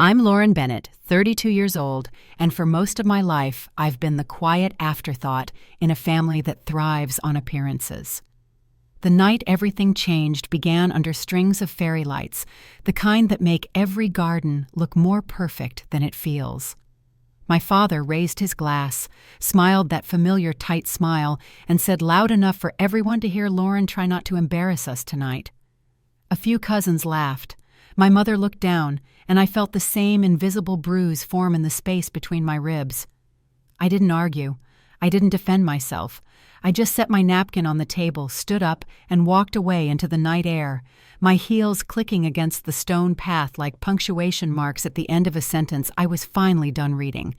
I'm Lauren Bennett, 32 years old, and for most of my life, I've been the quiet afterthought in a family that thrives on appearances. The night everything changed began under strings of fairy lights, the kind that make every garden look more perfect than it feels. My father raised his glass, smiled that familiar tight smile, and said loud enough for everyone to hear Lauren try not to embarrass us tonight. A few cousins laughed. My mother looked down, and I felt the same invisible bruise form in the space between my ribs. I didn't argue. I didn't defend myself. I just set my napkin on the table, stood up, and walked away into the night air, my heels clicking against the stone path like punctuation marks at the end of a sentence I was finally done reading.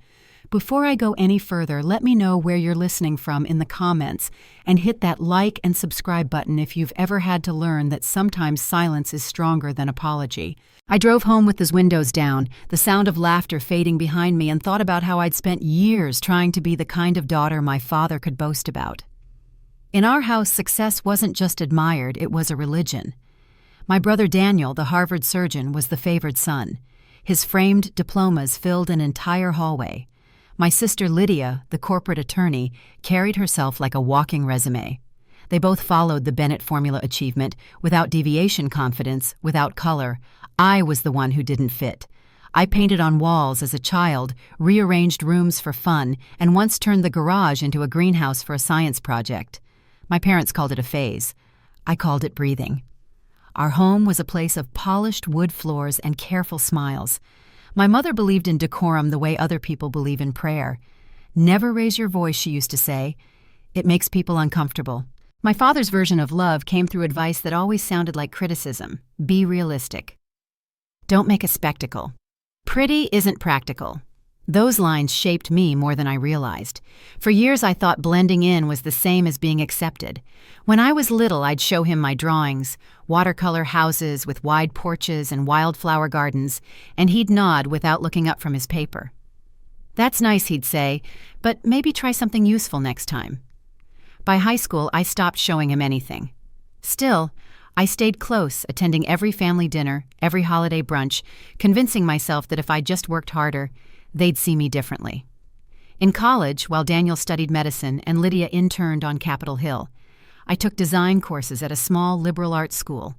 Before I go any further, let me know where you're listening from in the comments, and hit that like and subscribe button if you've ever had to learn that sometimes silence is stronger than apology. I drove home with the windows down, the sound of laughter fading behind me, and thought about how I'd spent years trying to be the kind of daughter my father could boast about. In our house, success wasn't just admired, it was a religion. My brother Daniel, the Harvard surgeon, was the favored son. His framed diplomas filled an entire hallway. My sister Lydia, the corporate attorney, carried herself like a walking resume. They both followed the Bennett formula achievement, without deviation confidence, without color. I was the one who didn't fit. I painted on walls as a child, rearranged rooms for fun, and once turned the garage into a greenhouse for a science project. My parents called it a phase. I called it breathing. Our home was a place of polished wood floors and careful smiles. My mother believed in decorum the way other people believe in prayer. Never raise your voice, she used to say. It makes people uncomfortable. My father's version of love came through advice that always sounded like criticism. Be realistic. Don't make a spectacle. Pretty isn't practical. Those lines shaped me more than I realized. For years I thought blending in was the same as being accepted. When I was little, I'd show him my drawings, watercolor houses with wide porches and wildflower gardens, and he'd nod without looking up from his paper. "That's nice," he'd say, "but maybe try something useful next time." By high school, I stopped showing him anything. Still, I stayed close, attending every family dinner, every holiday brunch, convincing myself that if I just worked harder, they'd see me differently. In college, while Daniel studied medicine and Lydia interned on Capitol Hill, I took design courses at a small liberal arts school.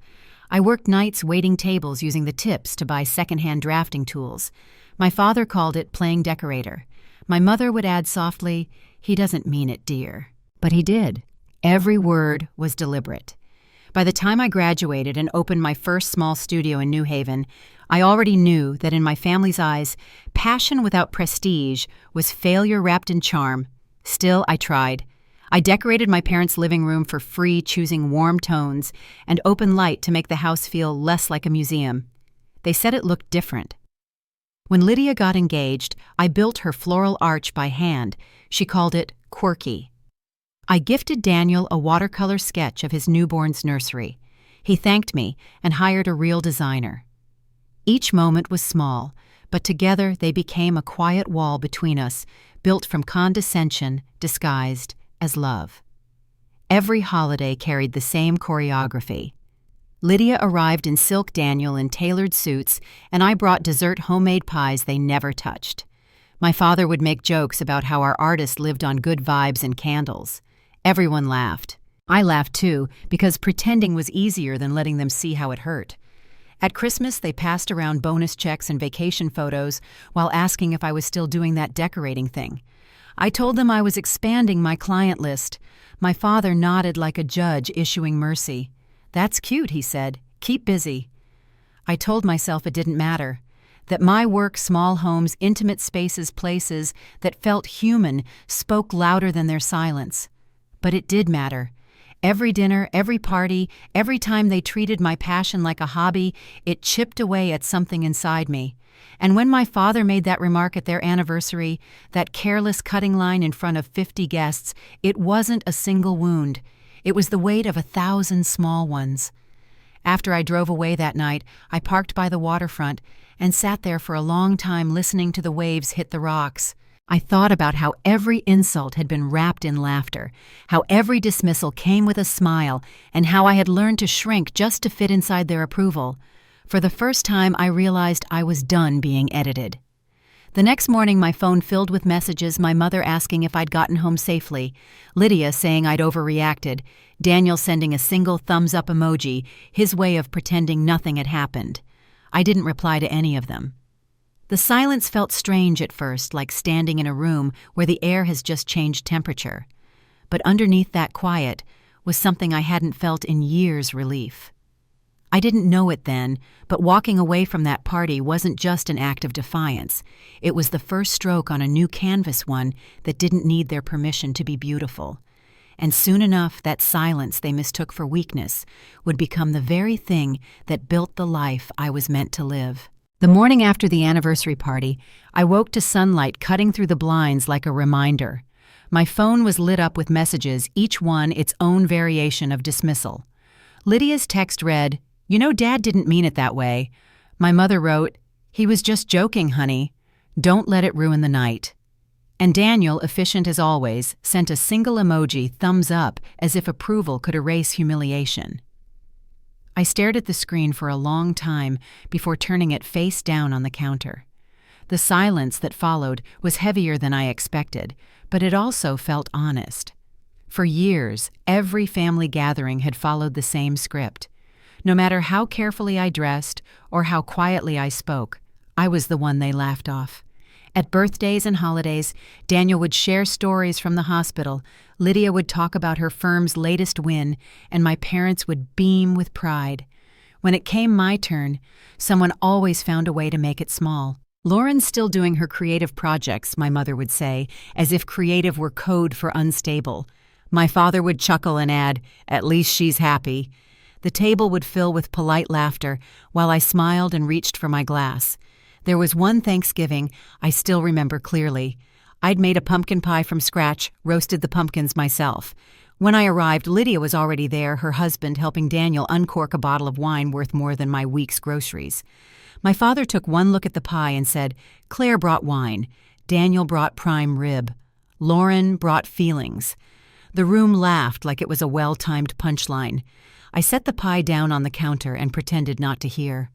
I worked nights waiting tables using the tips to buy secondhand drafting tools. My father called it playing decorator. My mother would add softly, "He doesn't mean it, dear." But he did. Every word was deliberate. By the time I graduated and opened my first small studio in New Haven, I already knew that in my family's eyes, passion without prestige was failure wrapped in charm. Still, I tried. I decorated my parents' living room for free, choosing warm tones and open light to make the house feel less like a museum. They said it looked different. When Lydia got engaged, I built her floral arch by hand. She called it quirky. I gifted Daniel a watercolor sketch of his newborn's nursery. He thanked me and hired a real designer. Each moment was small, but together they became a quiet wall between us, built from condescension disguised as love. Every holiday carried the same choreography. Lydia arrived in silk Daniel in tailored suits, and I brought dessert homemade pies they never touched. My father would make jokes about how our artist lived on good vibes and candles. Everyone laughed. I laughed too, because pretending was easier than letting them see how it hurt. At Christmas, they passed around bonus checks and vacation photos while asking if I was still doing that decorating thing. I told them I was expanding my client list. My father nodded like a judge issuing mercy. "That's cute," he said. "Keep busy." I told myself it didn't matter, that my work, small homes, intimate spaces, places that felt human spoke louder than their silence. But it did matter. Every dinner, every party, every time they treated my passion like a hobby, it chipped away at something inside me. And when my father made that remark at their anniversary, that careless cutting line in front of 50 guests, it wasn't a single wound. It was the weight of 1,000 small ones. After I drove away that night, I parked by the waterfront and sat there for a long time listening to the waves hit the rocks. I thought about how every insult had been wrapped in laughter, how every dismissal came with a smile, and how I had learned to shrink just to fit inside their approval. For the first time, I realized I was done being edited. The next morning, my phone filled with messages, my mother asking if I'd gotten home safely, Lydia saying I'd overreacted, Daniel sending a single thumbs-up emoji, his way of pretending nothing had happened. I didn't reply to any of them. The silence felt strange at first, like standing in a room where the air has just changed temperature. But underneath that quiet was something I hadn't felt in years: relief. I didn't know it then, but walking away from that party wasn't just an act of defiance. It was the first stroke on a new canvas, one that didn't need their permission to be beautiful. And soon enough, that silence they mistook for weakness would become the very thing that built the life I was meant to live. The morning after the anniversary party, I woke to sunlight cutting through the blinds like a reminder. My phone was lit up with messages, each one its own variation of dismissal. Lydia's text read, "You know, Dad didn't mean it that way." My mother wrote, "He was just joking, honey. Don't let it ruin the night." And Daniel, efficient as always, sent a single emoji, thumbs up, as if approval could erase humiliation. I stared at the screen for a long time before turning it face down on the counter. The silence that followed was heavier than I expected, but it also felt honest. For years, every family gathering had followed the same script. No matter how carefully I dressed or how quietly I spoke, I was the one they laughed off. At birthdays and holidays, Daniel would share stories from the hospital, Lydia would talk about her firm's latest win, and my parents would beam with pride. When it came my turn, someone always found a way to make it small. "Lauren's still doing her creative projects," my mother would say, as if creative were code for unstable. My father would chuckle and add, "At least she's happy." The table would fill with polite laughter while I smiled and reached for my glass. There was one Thanksgiving I still remember clearly. I'd made a pumpkin pie from scratch, roasted the pumpkins myself. When I arrived, Lydia was already there, her husband helping Daniel uncork a bottle of wine worth more than my week's groceries. My father took one look at the pie and said, "Claire brought wine. Daniel brought prime rib. Lauren brought feelings." The room laughed like it was a well-timed punchline. I set the pie down on the counter and pretended not to hear.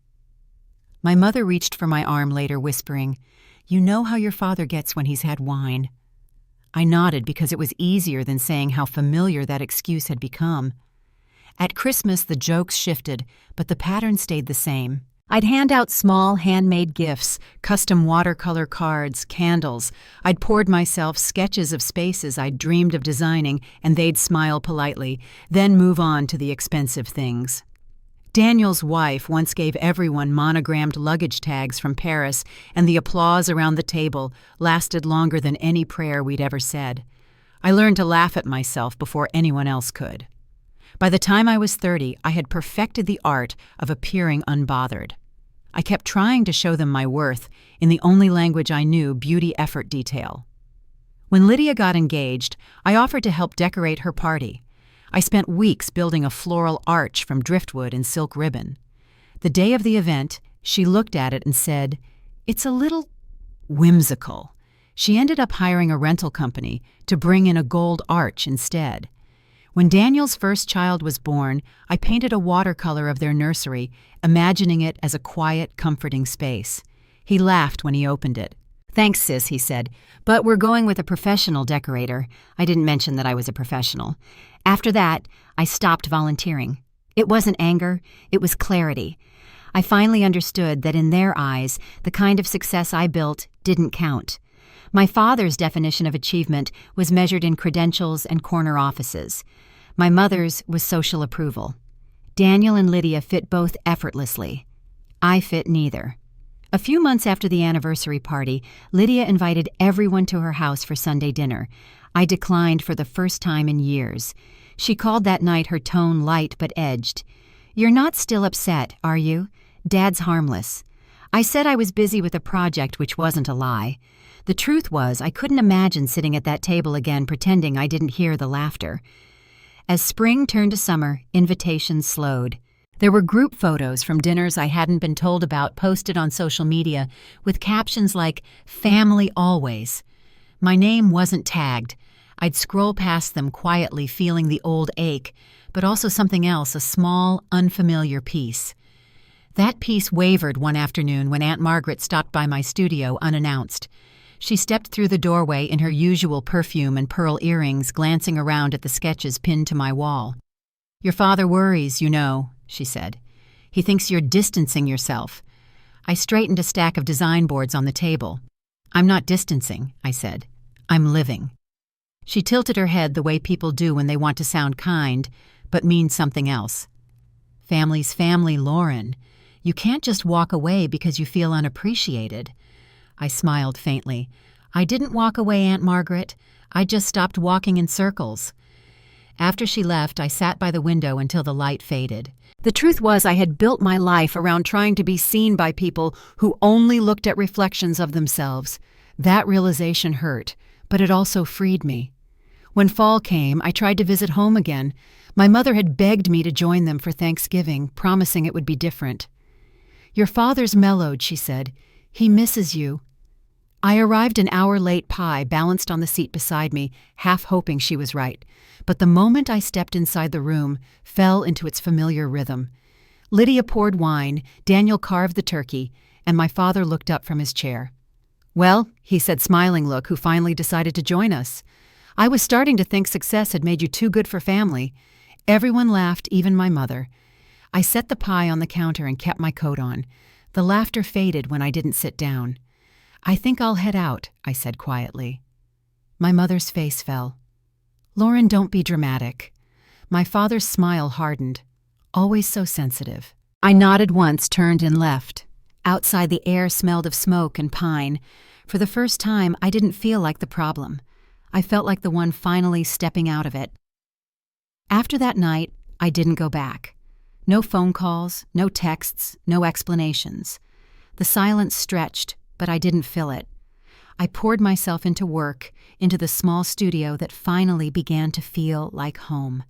My mother reached for my arm later, whispering, "You know how your father gets when he's had wine." I nodded because it was easier than saying how familiar that excuse had become. At Christmas, the jokes shifted, but the pattern stayed the same. I'd hand out small, handmade gifts, custom watercolor cards, candles. I'd poured myself sketches of spaces I'd dreamed of designing, and they'd smile politely, then move on to the expensive things. Daniel's wife once gave everyone monogrammed luggage tags from Paris, and the applause around the table lasted longer than any prayer we'd ever said. I learned to laugh at myself before anyone else could. By the time I was 30, I had perfected the art of appearing unbothered. I kept trying to show them my worth in the only language I knew, beauty effort detail. When Lydia got engaged, I offered to help decorate her party. I spent weeks building a floral arch from driftwood and silk ribbon. The day of the event, she looked at it and said, "It's a little whimsical." She ended up hiring a rental company to bring in a gold arch instead. When Daniel's first child was born, I painted a watercolor of their nursery, imagining it as a quiet, comforting space. He laughed when he opened it. "Thanks, sis," he said, "but we're going with a professional decorator." I didn't mention that I was a professional. After that, I stopped volunteering. It wasn't anger, it was clarity. I finally understood that in their eyes, the kind of success I built didn't count. My father's definition of achievement was measured in credentials and corner offices. My mother's was social approval. Daniel and Lydia fit both effortlessly. I fit neither. A few months after the anniversary party, Lydia invited everyone to her house for Sunday dinner. I declined for the first time in years. She called that night, her tone light but edged. "You're not still upset, are you? Dad's harmless." I said I was busy with a project, which wasn't a lie. The truth was, I couldn't imagine sitting at that table again pretending I didn't hear the laughter. As spring turned to summer, invitations slowed. There were group photos from dinners I hadn't been told about posted on social media with captions like, "Family always." My name wasn't tagged. I'd scroll past them quietly, feeling the old ache, but also something else, a small, unfamiliar peace. That peace wavered one afternoon when Aunt Margaret stopped by my studio unannounced. She stepped through the doorway in her usual perfume and pearl earrings, glancing around at the sketches pinned to my wall. "Your father worries, you know," she said. "He thinks you're distancing yourself." I straightened a stack of design boards on the table. "I'm not distancing," I said. "I'm living." She tilted her head the way people do when they want to sound kind, but mean something else. "Family's family, Lauren. You can't just walk away because you feel unappreciated." I smiled faintly. "I didn't walk away, Aunt Margaret. I just stopped walking in circles." After she left, I sat by the window until the light faded. The truth was, I had built my life around trying to be seen by people who only looked at reflections of themselves. That realization hurt, but it also freed me. When fall came, I tried to visit home again. My mother had begged me to join them for Thanksgiving, promising it would be different. "Your father's mellowed," she said. "He misses you." I arrived an hour late, pie balanced on the seat beside me, half hoping she was right. But the moment I stepped inside the room, fell into its familiar rhythm. Lydia poured wine, Daniel carved the turkey, and my father looked up from his chair. "Well," he said, smiling look, "who finally decided to join us? I was starting to think success had made you too good for family." Everyone laughed, even my mother. I set the pie on the counter and kept my coat on. The laughter faded when I didn't sit down. "I think I'll head out," I said quietly. My mother's face fell. "Lauren, don't be dramatic." My father's smile hardened. Always so sensitive. I nodded once, turned and left. Outside, the air smelled of smoke and pine. For the first time, I didn't feel like the problem. I felt like the one finally stepping out of it. After that night, I didn't go back. No phone calls, no texts, no explanations. The silence stretched, but I didn't fill it. I poured myself into work, into the small studio that finally began to feel like home.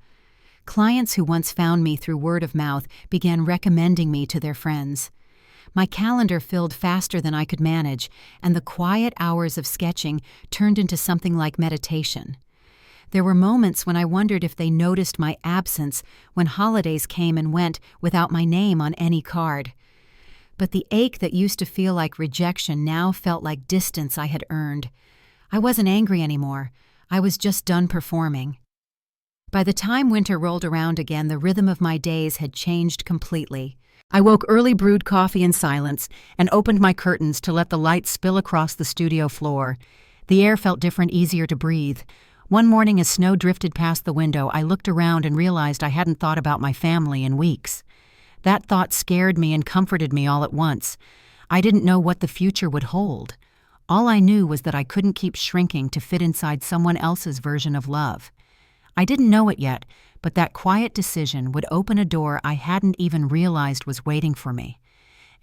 Clients who once found me through word of mouth began recommending me to their friends. My calendar filled faster than I could manage, and the quiet hours of sketching turned into something like meditation. There were moments when I wondered if they noticed my absence when holidays came and went without my name on any card. But the ache that used to feel like rejection now felt like distance I had earned. I wasn't angry anymore. I was just done performing. By the time winter rolled around again, the rhythm of my days had changed completely. I woke early, brewed coffee in silence, and opened my curtains to let the light spill across the studio floor. The air felt different, easier to breathe. One morning as snow drifted past the window, I looked around and realized I hadn't thought about my family in weeks. That thought scared me and comforted me all at once. I didn't know what the future would hold. All I knew was that I couldn't keep shrinking to fit inside someone else's version of love. I didn't know it yet, but that quiet decision would open a door I hadn't even realized was waiting for me.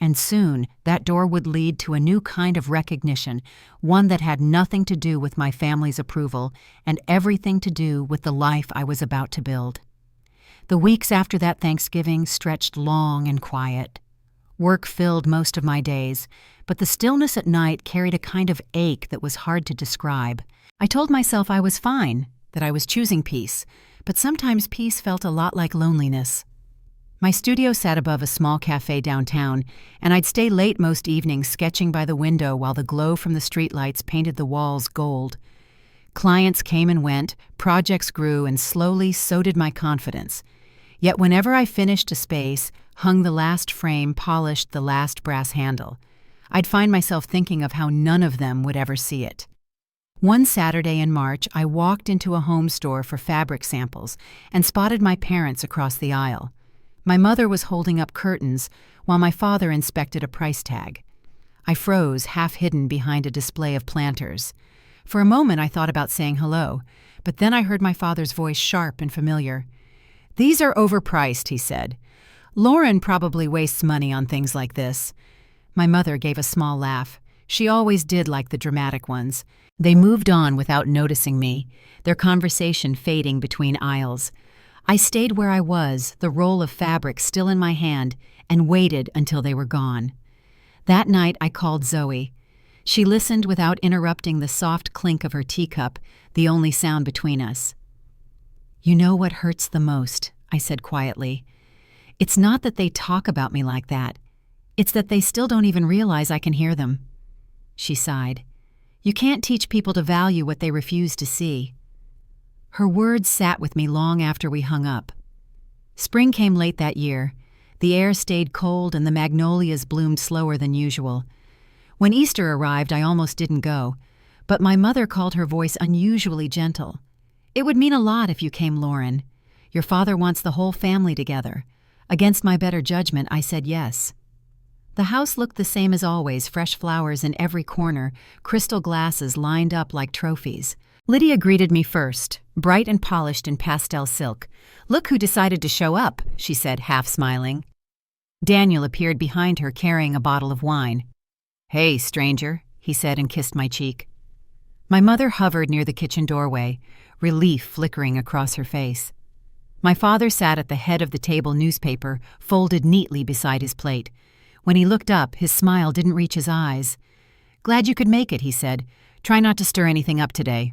And soon, that door would lead to a new kind of recognition, one that had nothing to do with my family's approval and everything to do with the life I was about to build. The weeks after that Thanksgiving stretched long and quiet. Work filled most of my days, but the stillness at night carried a kind of ache that was hard to describe. I told myself I was fine, that I was choosing peace, but sometimes peace felt a lot like loneliness. My studio sat above a small cafe downtown, and I'd stay late most evenings sketching by the window while the glow from the streetlights painted the walls gold. Clients came and went, projects grew, and slowly so did my confidence. Yet whenever I finished a space, hung the last frame, polished the last brass handle, I'd find myself thinking of how none of them would ever see it. One Saturday in March, I walked into a home store for fabric samples and spotted my parents across the aisle. My mother was holding up curtains while my father inspected a price tag. I froze, half hidden behind a display of planters. For a moment I thought about saying hello, but then I heard my father's voice, sharp and familiar. "These are overpriced," he said. "Lauren probably wastes money on things like this." My mother gave a small laugh. She always did like the dramatic ones. They moved on without noticing me, their conversation fading between aisles. I stayed where I was, the roll of fabric still in my hand, and waited until they were gone. That night I called Zoe. She listened without interrupting the soft clink of her teacup, the only sound between us. "You know what hurts the most," I said quietly. "It's not that they talk about me like that. It's that they still don't even realize I can hear them." She sighed. "You can't teach people to value what they refuse to see." Her words sat with me long after we hung up. Spring came late that year. The air stayed cold and the magnolias bloomed slower than usual. When Easter arrived, I almost didn't go, but my mother called her voice unusually gentle. "It would mean a lot if you came, Lauren. Your father wants the whole family together." Against my better judgment, I said yes. The house looked the same as always, fresh flowers in every corner, crystal glasses lined up like trophies. Lydia greeted me first, bright and polished in pastel silk. "Look who decided to show up," she said, half smiling. Daniel appeared behind her carrying a bottle of wine. "Hey, stranger," he said and kissed my cheek. My mother hovered near the kitchen doorway, relief flickering across her face. My father sat at the head of the table, newspaper folded neatly beside his plate. When he looked up, his smile didn't reach his eyes. "Glad you could make it," he said. "Try not to stir anything up today."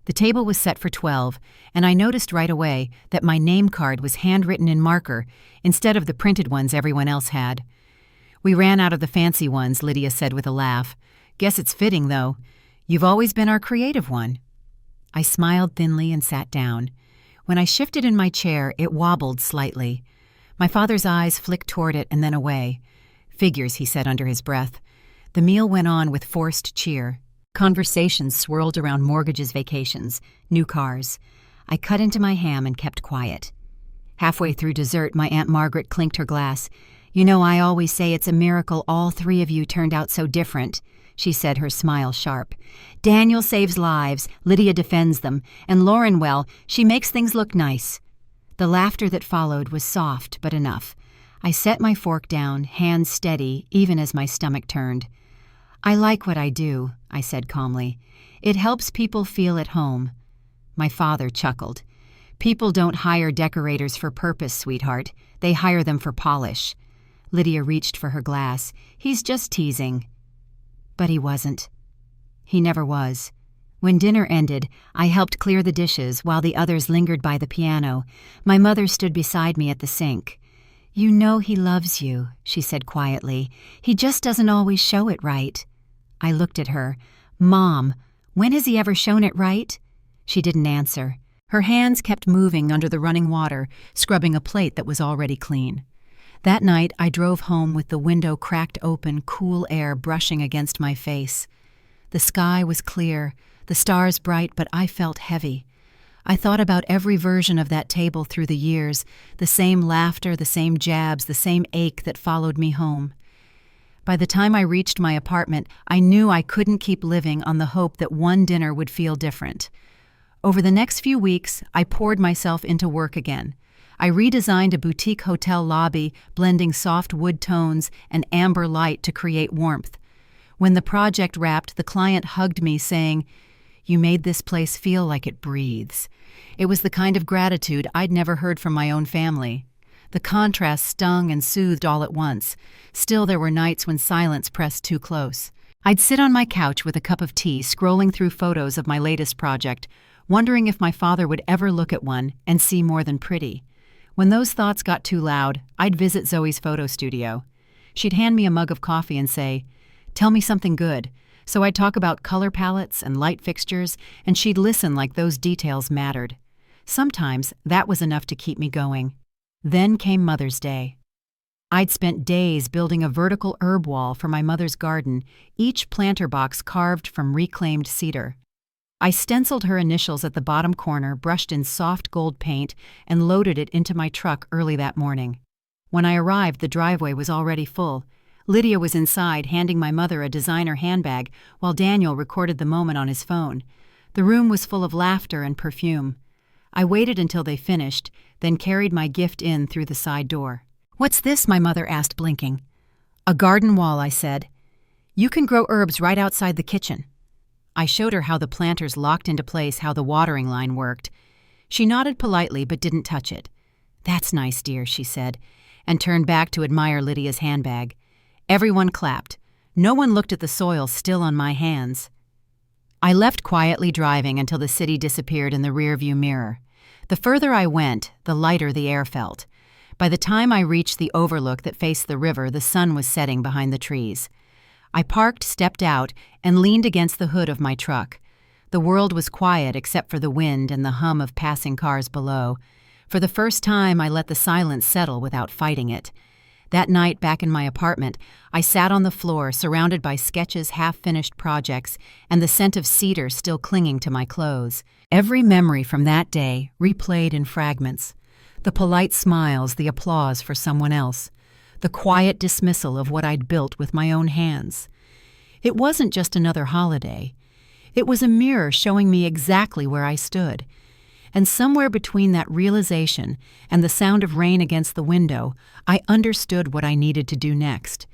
The table was set for 12, and I noticed right away that my name card was handwritten in marker instead of the printed ones everyone else had. "We ran out of the fancy ones," Lydia said with a laugh. "Guess it's fitting, though. You've always been our creative one." I smiled thinly and sat down. When I shifted in my chair, it wobbled slightly. My father's eyes flicked toward it and then away. "Figures," he said under his breath. The meal went on with forced cheer. Conversations swirled around mortgages, vacations, new cars. I cut into my ham and kept quiet. Halfway through dessert, my Aunt Margaret clinked her glass. "You know, I always say it's a miracle all three of you turned out so different," she said, her smile sharp. "Daniel saves lives, Lydia defends them, and Lauren, well, she makes things look nice." The laughter that followed was soft but enough. I set my fork down, hands steady, even as my stomach turned. "I like what I do," I said calmly. "It helps people feel at home." My father chuckled. "People don't hire decorators for purpose, sweetheart. They hire them for polish." Lydia reached for her glass. "He's just teasing." But he wasn't. He never was. When dinner ended, I helped clear the dishes while the others lingered by the piano. My mother stood beside me at the sink. "You know he loves you," she said quietly. "He just doesn't always show it right." I looked at her. "Mom, when has he ever shown it right?" She didn't answer. Her hands kept moving under the running water, scrubbing a plate that was already clean. That night, I drove home with the window cracked open, cool air brushing against my face. The sky was clear, the stars bright, but I felt heavy. I thought about every version of that table through the years, the same laughter, the same jabs, the same ache that followed me home. By the time I reached my apartment, I knew I couldn't keep living on the hope that one dinner would feel different. Over the next few weeks, I poured myself into work again. I redesigned a boutique hotel lobby, blending soft wood tones and amber light to create warmth. When the project wrapped, the client hugged me, saying, "You made this place feel like it breathes." It was the kind of gratitude I'd never heard from my own family. The contrast stung and soothed all at once. Still, there were nights when silence pressed too close. I'd sit on my couch with a cup of tea, scrolling through photos of my latest project, wondering if my father would ever look at one and see more than pretty. When those thoughts got too loud, I'd visit Zoe's photo studio. She'd hand me a mug of coffee and say, "Tell me something good." So I'd talk about color palettes and light fixtures, and she'd listen like those details mattered. Sometimes that was enough to keep me going. Then came Mother's Day. I'd spent days building a vertical herb wall for my mother's garden, each planter box carved from reclaimed cedar. I stenciled her initials at the bottom corner, brushed in soft gold paint, and loaded it into my truck early that morning. When I arrived, the driveway was already full. Lydia was inside, handing my mother a designer handbag, while Daniel recorded the moment on his phone. The room was full of laughter and perfume. I waited until they finished, then carried my gift in through the side door. "What's this?" my mother asked, blinking. "A garden wall," I said. "You can grow herbs right outside the kitchen." I showed her how the planters locked into place, how the watering line worked. She nodded politely but didn't touch it. "That's nice, dear," she said, and turned back to admire Lydia's handbag. Everyone clapped. No one looked at the soil still on my hands. I left quietly, driving until the city disappeared in the rearview mirror. The further I went, the lighter the air felt. By the time I reached the overlook that faced the river, the sun was setting behind the trees. I parked, stepped out, and leaned against the hood of my truck. The world was quiet except for the wind and the hum of passing cars below. For the first time, I let the silence settle without fighting it. That night, back in my apartment, I sat on the floor, surrounded by sketches, half-finished projects, and the scent of cedar still clinging to my clothes. Every memory from that day replayed in fragments. The polite smiles, the applause for someone else. The quiet dismissal of what I'd built with my own hands. It wasn't just another holiday. It was a mirror showing me exactly where I stood. And somewhere between that realization and the sound of rain against the window, I understood what I needed to do next.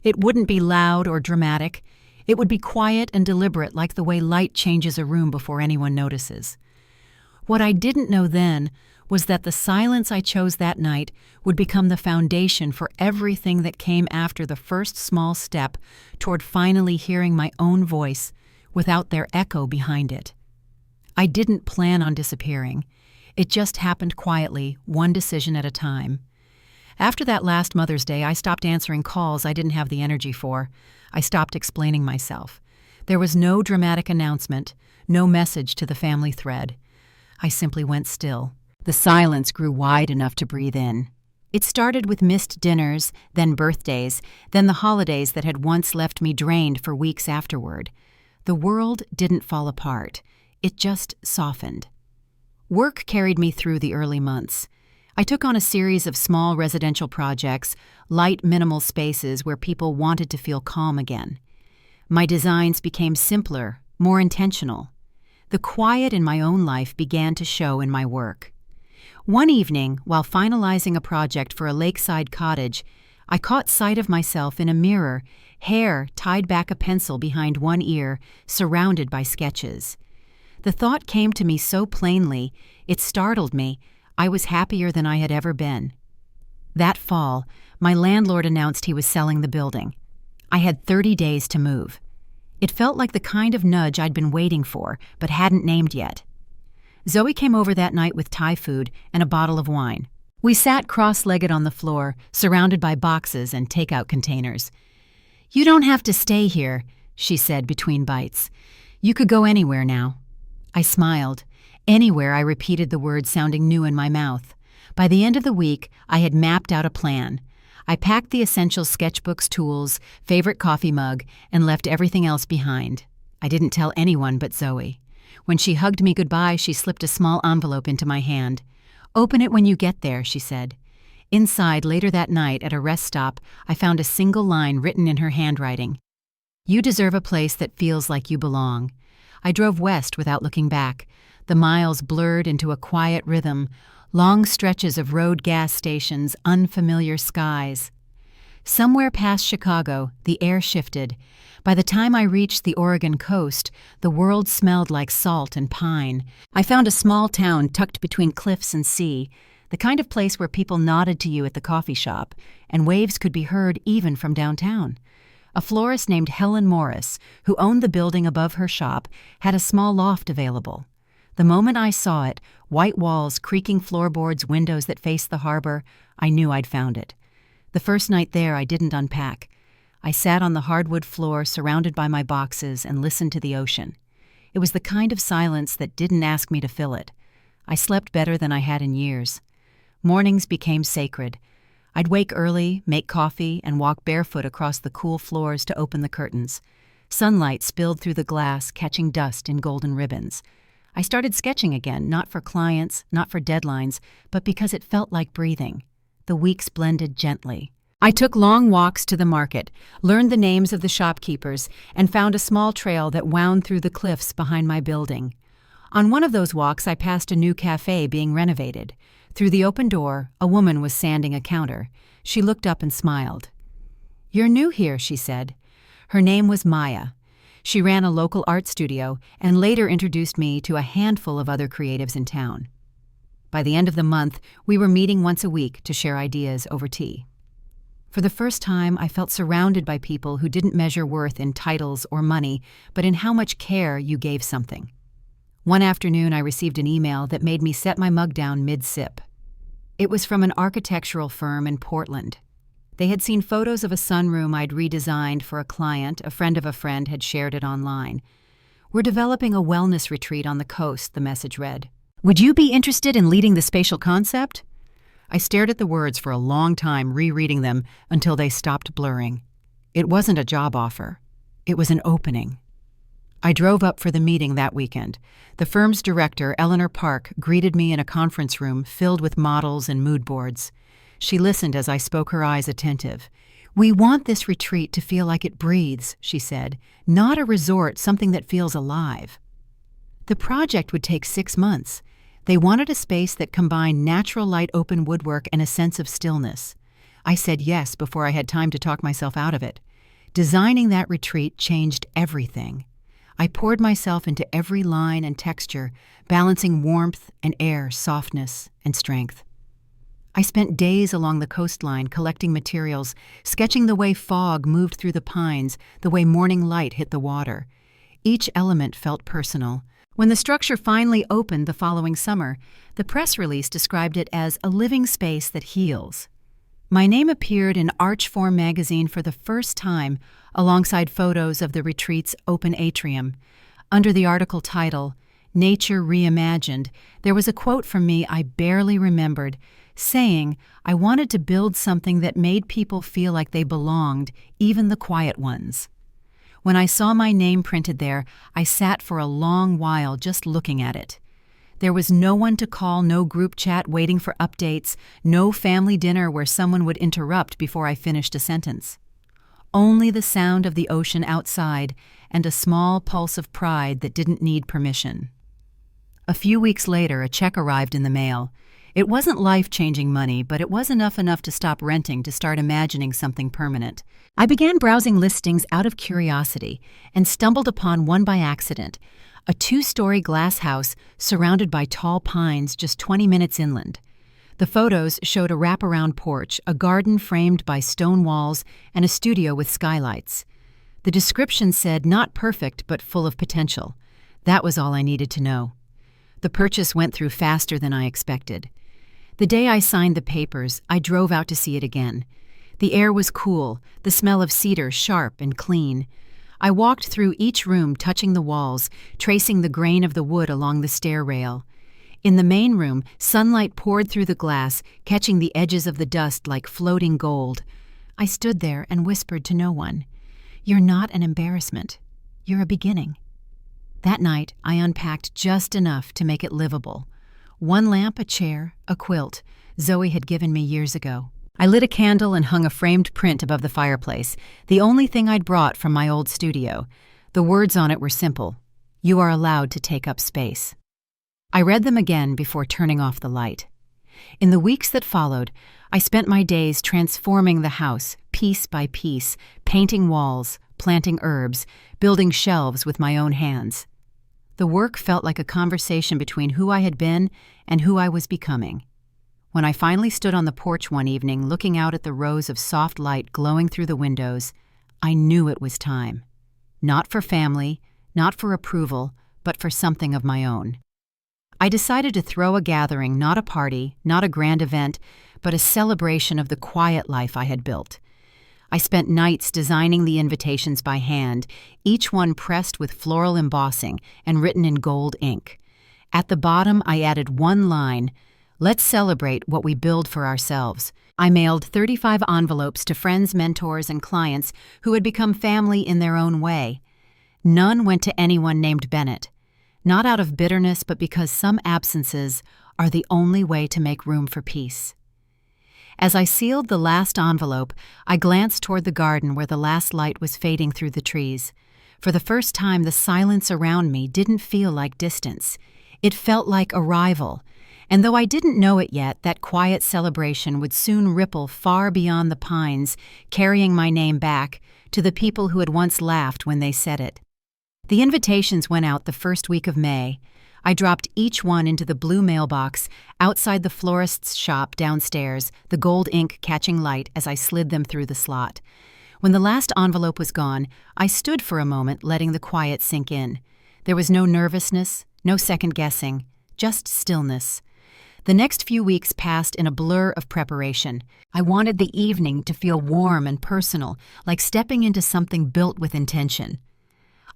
It wouldn't be loud or dramatic. It would be quiet and deliberate, like the way light changes a room before anyone notices. What I didn't know then was that the silence I chose that night would become the foundation for everything that came after the first small step toward finally hearing my own voice without their echo behind it. I didn't plan on disappearing. It just happened quietly, one decision at a time. After that last Mother's Day, I stopped answering calls I didn't have the energy for. I stopped explaining myself. There was no dramatic announcement, no message to the family thread. I simply went still. The silence grew wide enough to breathe in. It started with missed dinners, then birthdays, then the holidays that had once left me drained for weeks afterward. The world didn't fall apart. It just softened. Work carried me through the early months. I took on a series of small residential projects, light, minimal spaces where people wanted to feel calm again. My designs became simpler, more intentional. The quiet in my own life began to show in my work. One evening, while finalizing a project for a lakeside cottage, I caught sight of myself in a mirror, hair tied back a pencil behind one ear, surrounded by sketches. The thought came to me so plainly, it startled me. I was happier than I had ever been. That fall, my landlord announced he was selling the building. I had 30 days to move. It felt like the kind of nudge I'd been waiting for, but hadn't named yet. Zoe came over that night with Thai food and a bottle of wine. We sat cross-legged on the floor, surrounded by boxes and takeout containers. "You don't have to stay here," she said between bites. "You could go anywhere now." I smiled. Anywhere, I repeated the word, sounding new in my mouth. By the end of the week, I had mapped out a plan. I packed the essential sketchbooks, tools, favorite coffee mug, and left everything else behind. I didn't tell anyone but Zoe. When she hugged me goodbye, she slipped a small envelope into my hand. "Open it when you get there," she said. Inside, later that night, at a rest stop, I found a single line written in her handwriting. "You deserve a place that feels like you belong." I drove west without looking back. The miles blurred into a quiet rhythm, long stretches of road gas stations, unfamiliar skies. Somewhere past Chicago, the air shifted. By the time I reached the Oregon coast, the world smelled like salt and pine. I found a small town tucked between cliffs and sea, the kind of place where people nodded to you at the coffee shop, and waves could be heard even from downtown. A florist named Helen Morris, who owned the building above her shop, had a small loft available. The moment I saw it, white walls, creaking floorboards, windows that faced the harbor, I knew I'd found it. The first night there, I didn't unpack. I sat on the hardwood floor, surrounded by my boxes, and listened to the ocean. It was the kind of silence that didn't ask me to fill it. I slept better than I had in years. Mornings became sacred. I'd wake early, make coffee, and walk barefoot across the cool floors to open the curtains. Sunlight spilled through the glass, catching dust in golden ribbons. I started sketching again, not for clients, not for deadlines, but because it felt like breathing. The weeks blended gently. I took long walks to the market, learned the names of the shopkeepers, and found a small trail that wound through the cliffs behind my building. On one of those walks, I passed a new cafe being renovated. Through the open door, a woman was sanding a counter. She looked up and smiled. "You're new here," she said. Her name was Maya. She ran a local art studio and later introduced me to a handful of other creatives in town. By the end of the month, we were meeting once a week to share ideas over tea. For the first time, I felt surrounded by people who didn't measure worth in titles or money, but in how much care you gave something. One afternoon, I received an email that made me set my mug down mid-sip. It was from an architectural firm in Portland. They had seen photos of a sunroom I'd redesigned for a client. A friend of a friend had shared it online. "We're developing a wellness retreat on the coast," the message read. "Would you be interested in leading the spatial concept?" I stared at the words for a long time, rereading them until they stopped blurring. It wasn't a job offer. It was an opening. I drove up for the meeting that weekend. The firm's director, Eleanor Park, greeted me in a conference room filled with models and mood boards. She listened as I spoke, her eyes attentive. "We want this retreat to feel like it breathes," she said. "Not a resort, something that feels alive." The project would take 6 months. They wanted a space that combined natural light open woodwork and a sense of stillness. I said yes before I had time to talk myself out of it. Designing that retreat changed everything. I poured myself into every line and texture, balancing warmth and air, softness and strength. I spent days along the coastline collecting materials, sketching the way fog moved through the pines, the way morning light hit the water. Each element felt personal. When the structure finally opened the following summer, the press release described it as a living space that heals. My name appeared in Archform magazine for the first time, alongside photos of the retreat's open atrium. Under the article title, "Nature Reimagined," there was a quote from me I barely remembered, saying I wanted to build something that made people feel like they belonged, even the quiet ones. When I saw my name printed there, I sat for a long while just looking at it. There was no one to call, no group chat waiting for updates, no family dinner where someone would interrupt before I finished a sentence. Only the sound of the ocean outside and a small pulse of pride that didn't need permission. A few weeks later, a check arrived in the mail. It wasn't life-changing money, but it was enough to stop renting to start imagining something permanent. I began browsing listings out of curiosity and stumbled upon one by accident, a 2-story glass house surrounded by tall pines just 20 minutes inland. The photos showed a wraparound porch, a garden framed by stone walls, and a studio with skylights. The description said not perfect but full of potential. That was all I needed to know. The purchase went through faster than I expected. The day I signed the papers, I drove out to see it again. The air was cool, the smell of cedar sharp and clean. I walked through each room, touching the walls, tracing the grain of the wood along the stair rail. In the main room, sunlight poured through the glass, catching the edges of the dust like floating gold. I stood there and whispered to no one, "You're not an embarrassment. You're a beginning." That night, I unpacked just enough to make it livable. 1 lamp, a chair, a quilt Zoe had given me years ago. I lit a candle and hung a framed print above the fireplace, the only thing I'd brought from my old studio. The words on it were simple: "You are allowed to take up space." I read them again before turning off the light. In the weeks that followed, I spent my days transforming the house, piece by piece, painting walls, planting herbs, building shelves with my own hands. The work felt like a conversation between who I had been and who I was becoming. When I finally stood on the porch one evening, looking out at the rows of soft light glowing through the windows, I knew it was time. Not for family, not for approval, but for something of my own. I decided to throw a gathering, not a party, not a grand event, but a celebration of the quiet life I had built. I spent nights designing the invitations by hand, each one pressed with floral embossing and written in gold ink. At the bottom, I added one line: "Let's celebrate what we build for ourselves." I mailed 35 envelopes to friends, mentors, and clients who had become family in their own way. None went to anyone named Bennett, not out of bitterness, but because some absences are the only way to make room for peace. As I sealed the last envelope, I glanced toward the garden where the last light was fading through the trees. For the first time, the silence around me didn't feel like distance. It felt like arrival. And though I didn't know it yet, that quiet celebration would soon ripple far beyond the pines, carrying my name back to the people who had once laughed when they said it. The invitations went out the first week of May. I dropped each one into the blue mailbox outside the florist's shop downstairs, the gold ink catching light as I slid them through the slot. When the last envelope was gone, I stood for a moment, letting the quiet sink in. There was no nervousness, no second guessing, just stillness. The next few weeks passed in a blur of preparation. I wanted the evening to feel warm and personal, like stepping into something built with intention.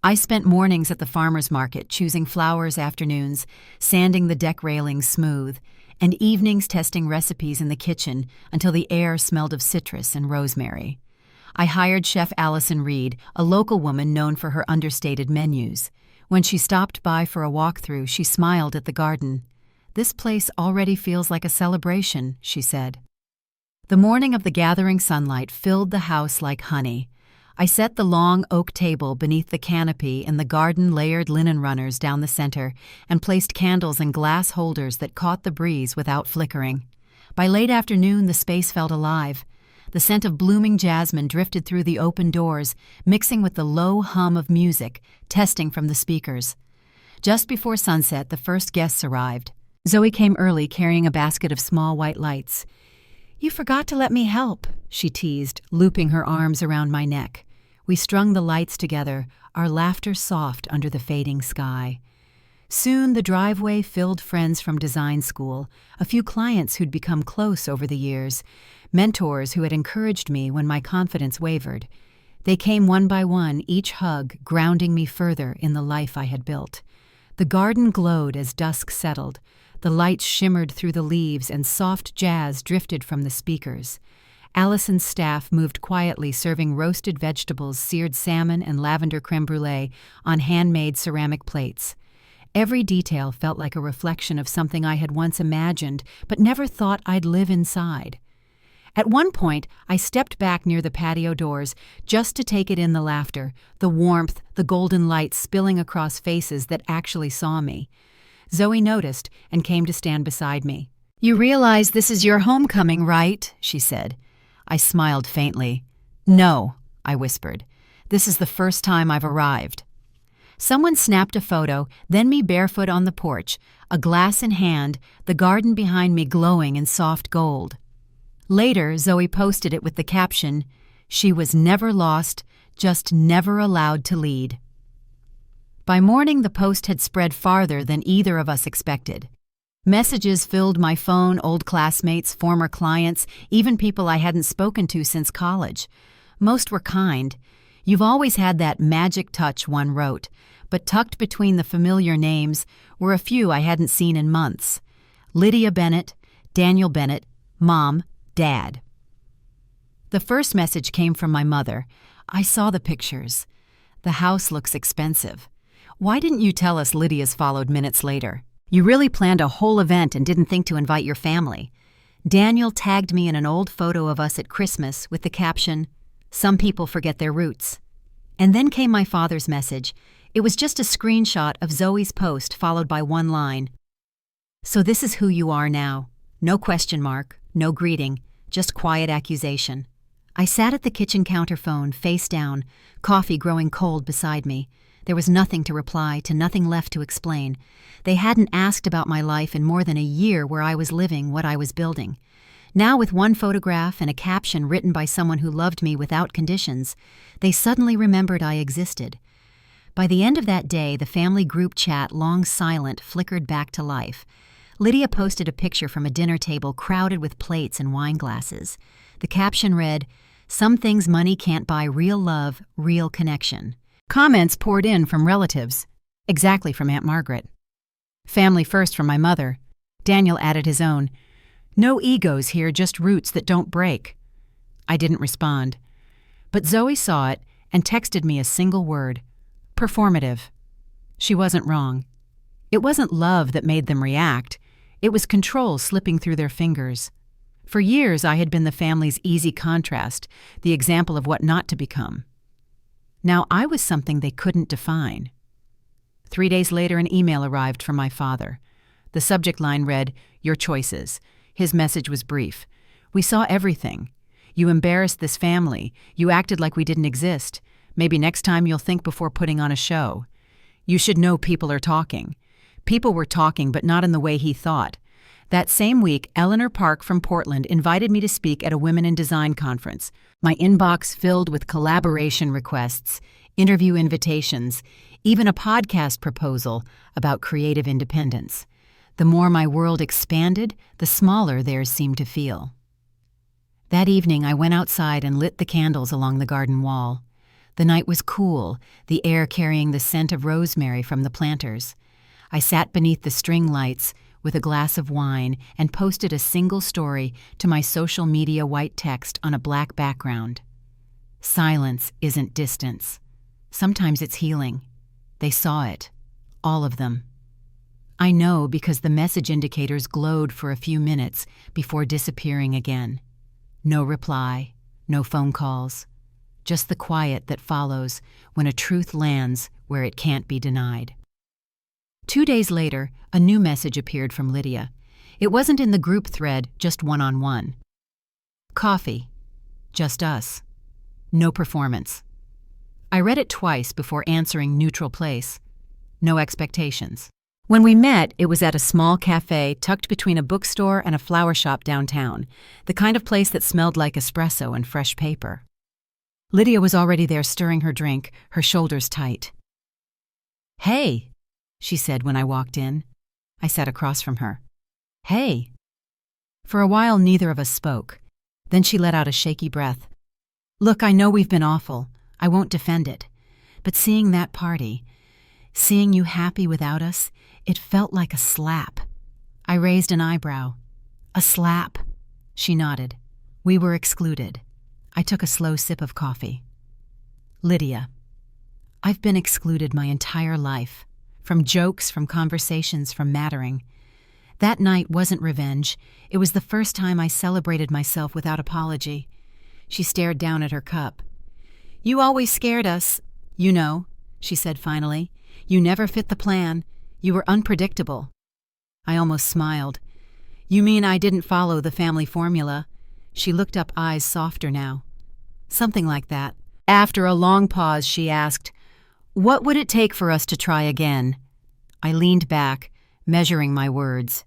I spent mornings at the farmer's market choosing flowers, afternoons sanding the deck railings smooth, and evenings testing recipes in the kitchen until the air smelled of citrus and rosemary. I hired Chef Allison Reed, a local woman known for her understated menus. When she stopped by for a walkthrough, she smiled at the garden. "This place already feels like a celebration," she said. The morning of the gathering sunlight filled the house like honey. I set the long oak table beneath the canopy and the garden-layered linen runners down the center and placed candles in glass holders that caught the breeze without flickering. By late afternoon, the space felt alive. The scent of blooming jasmine drifted through the open doors, mixing with the low hum of music, testing from the speakers. Just before sunset, the first guests arrived. Zoe came early carrying a basket of small white lights. "You forgot to let me help," she teased, looping her arms around my neck. We strung the lights together, our laughter soft under the fading sky. Soon the driveway filled friends from design school, a few clients who'd become close over the years, mentors who had encouraged me when my confidence wavered. They came one by one, each hug grounding me further in the life I had built. The garden glowed as dusk settled. The lights shimmered through the leaves and soft jazz drifted from the speakers. Allison's staff moved quietly, serving roasted vegetables, seared salmon, and lavender creme brulee on handmade ceramic plates. Every detail felt like a reflection of something I had once imagined but never thought I'd live inside. At one point, I stepped back near the patio doors just to take it in, the laughter, the warmth, the golden light spilling across faces that actually saw me. Zoe noticed and came to stand beside me. "You realize this is your homecoming, right?" she said. I smiled faintly. "No," I whispered. "This is the first time I've arrived." Someone snapped a photo, then me barefoot on the porch, a glass in hand, the garden behind me glowing in soft gold. Later, Zoe posted it with the caption, "She was never lost, just never allowed to lead." By morning, the post had spread farther than either of us expected. Messages filled my phone, old classmates, former clients, even people I hadn't spoken to since college. Most were kind. "You've always had that magic touch," one wrote, but tucked between the familiar names were a few I hadn't seen in months. Lydia Bennett, Daniel Bennett, Mom, Dad. The first message came from my mother. "I saw the pictures. The house looks expensive. Why didn't you tell us?" Lydia's followed minutes later. "You really planned a whole event and didn't think to invite your family." Daniel tagged me in an old photo of us at Christmas with the caption, "Some people forget their roots." And then came my father's message. It was just a screenshot of Zoe's post followed by one line. "So this is who you are now." No question mark, no greeting, just quiet accusation. I sat at the kitchen counter phone, face down, coffee growing cold beside me. There was nothing to reply to, nothing left to explain. They hadn't asked about my life in more than a year, where I was living, what I was building. Now, with one photograph and a caption written by someone who loved me without conditions, they suddenly remembered I existed. By the end of that day, the family group chat, long silent, flickered back to life. Lydia posted a picture from a dinner table crowded with plates and wine glasses. The caption read, "Some things money can't buy: real love, real connection." Comments poured in from relatives. Exactly from Aunt Margaret. "Family first" from my mother. Daniel added his own. "No egos here, just roots that don't break." I didn't respond. But Zoe saw it and texted me a single word: performative. She wasn't wrong. It wasn't love that made them react. It was control slipping through their fingers. For years, I had been the family's easy contrast, the example of what not to become. Now I was something they couldn't define. 3 days later, an email arrived from my father. The subject line read, "Your choices." His message was brief. "We saw everything. You embarrassed this family. You acted like we didn't exist. Maybe next time you'll think before putting on a show. You should know people are talking." People were talking, but not in the way he thought. That same week, Eleanor Park from Portland invited me to speak at a Women in Design conference. My inbox filled with collaboration requests, interview invitations, even a podcast proposal about creative independence. The more my world expanded, the smaller theirs seemed to feel. That evening, I went outside and lit the candles along the garden wall. The night was cool, the air carrying the scent of rosemary from the planters. I sat beneath the string lights with a glass of wine and posted a single story to my social media white text on a black background. Silence isn't distance. Sometimes it's healing. They saw it. All of them. I know because the message indicators glowed for a few minutes before disappearing again. No reply, no phone calls. Just the quiet that follows when a truth lands where it can't be denied. 2 days later, a new message appeared from Lydia. It wasn't in the group thread, just one-on-one. Coffee. Just us. No performance. I read it twice before answering neutral place. No expectations. When we met, it was at a small cafe tucked between a bookstore and a flower shop downtown, the kind of place that smelled like espresso and fresh paper. Lydia was already there stirring her drink, her shoulders tight. "Hey," she said when I walked in. I sat across from her. "Hey." For a while, neither of us spoke. Then she let out a shaky breath. "Look, I know we've been awful. I won't defend it. But seeing that party, seeing you happy without us, it felt like a slap." I raised an eyebrow. "A slap?" She nodded. "We were excluded." I took a slow sip of coffee. "Lydia, I've been excluded my entire life. From jokes, from conversations, from mattering. That night wasn't revenge. It was the first time I celebrated myself without apology." She stared down at her cup. "You always scared us, you know," she said finally. "You never fit the plan. You were unpredictable." I almost smiled. "You mean I didn't follow the family formula?" She looked up, eyes softer now. "Something like that." After a long pause, she asked, "What would it take for us to try again?" I leaned back, measuring my words.